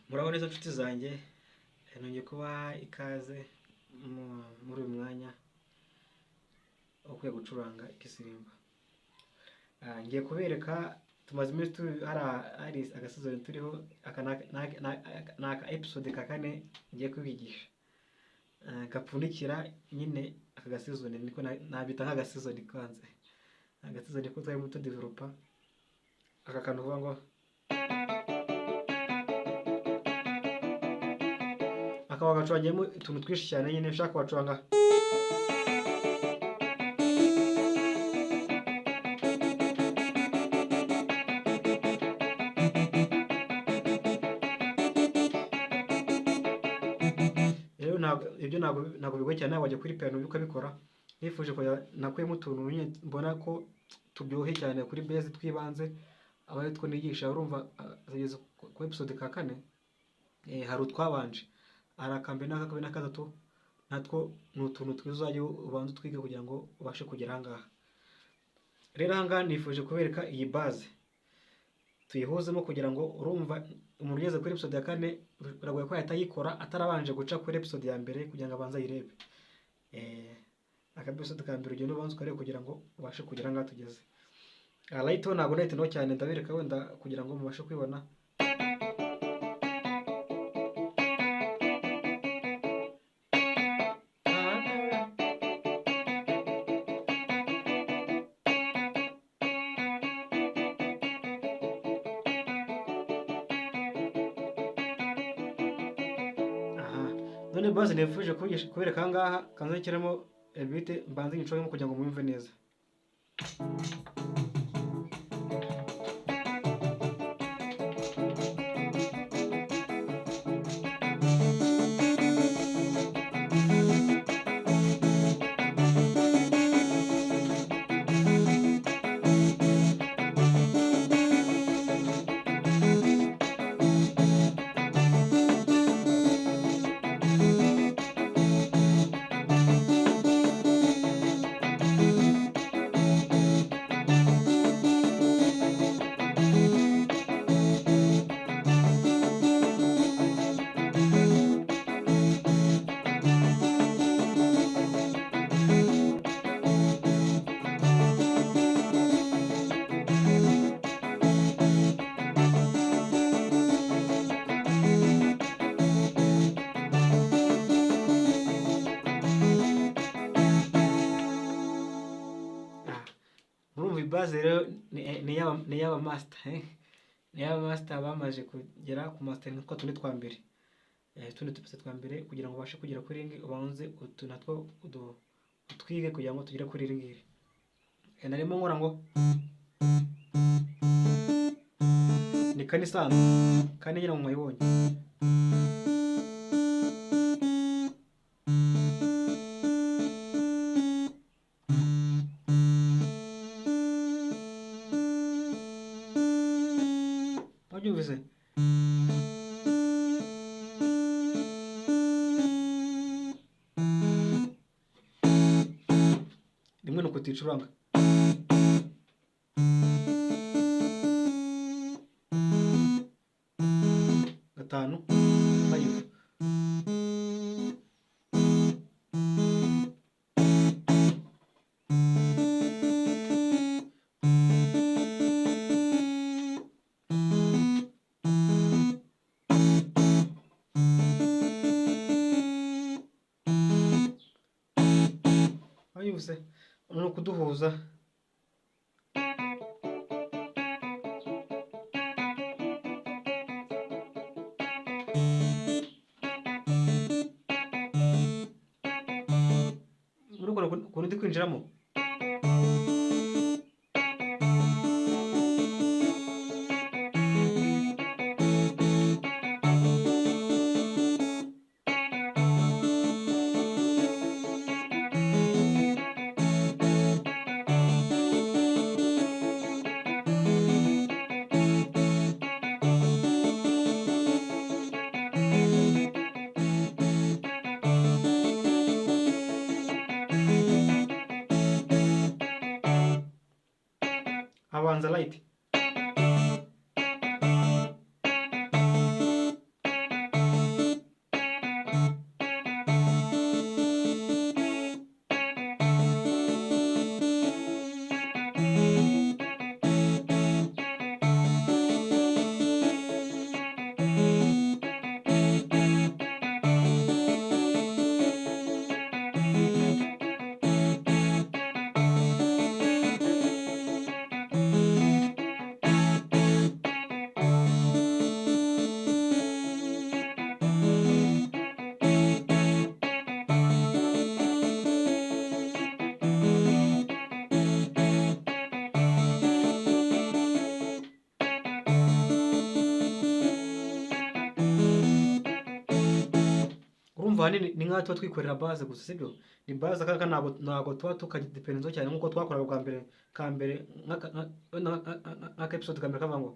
Murabona izo nshuti zanjye, nongeye kuba ikaze muri uyu mwanya wo kwiga gucuranga ikisirimba. Ngiye kubereka, tumaze iminsi hari agasizoni turiho, aka ni aka episode ka kane ngiye kubigisha, gapfundikira nyine aka gasizoni, niko nabita nk'agasizoni kanze, agasizoni ko twari muto developa aka kantu uvuga ngo akaba gacurangiyemo utuntu twinshi cyane. Nyine ushaka kubacuranga rero, ibyo ntabwo bigoye cyane, wajya kuri piano ukabikora. Nifuje ko nakuyemo utuntu mbona ko turyohe cyane kuri base twibanze, aba ari two nigisha. Urumva zageze ku episode ka kane, hari utwabanje, hari akambere n'akabiri n'akatatu, natwo ni utuntu twiza uzajya ubanza utwiga kugira ngo ubashe kugera aha ngaha. Rero aha ngaha nifuje kubereka iyi base tuyihuzemo kugira ngo, urumva umuntu ugeze kuri episode ya kane biragoye ko yahita ayikora atarabanje guca kuri episode ya mbere kugira ngo abanze ayirebe. Aka episode ka mbere ugenda ubanza ukareba kugira ngo ubashe kugera aha ngaha tugeze. Rayito ntabwo nahitamo cyane, ndabereka wenda kugira ngo mubashe kwibona. None base nifuje kubereka aha ngaha, kanze nshyiremo bite mbanze nyicoremo kugira ngo mwumve neza. Urumva base rero ni yaba master, ni yaba master bamaje kugera ku master nko tundi twa mbere, tundi tupese twa mbere, kugira ngo ubashe kugera kuri ringi ubanze utu natwo utwige kugira ngo tugere kuri ringi. Narimo nkora ngo ni kane isanzwe, kane ngira ngo mwayibonye. Wabyumvise? Rimwe nuko uticuranga. Gatanu, 5. Wabyumvise? Ni ukuduhuza. Urabona ukuntu ndi kwinjiramo. habanza light. urumva ahanini ni nk'aho tuba twikorera base gusa sibyo, ni base kandi ntabwo tuba tukagidependenzaho cyane nk'uko twakoraga bwa mbere nk'aka episode ka mbere kavuga ngo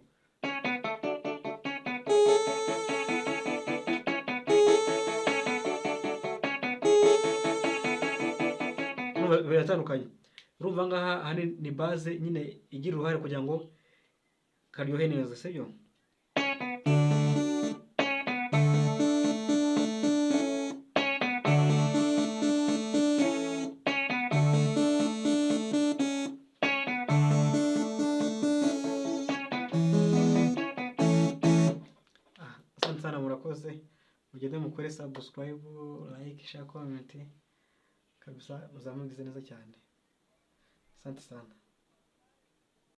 biratandukanye. Urumva ngaha ahanini ni base nyine igira uruhare kugira ngo karyohe neza sibyo. Asante sana, murakoze, mugende mukore subscribe, like, share, comment kabisa, muzamugize neza cyane. Asante sana.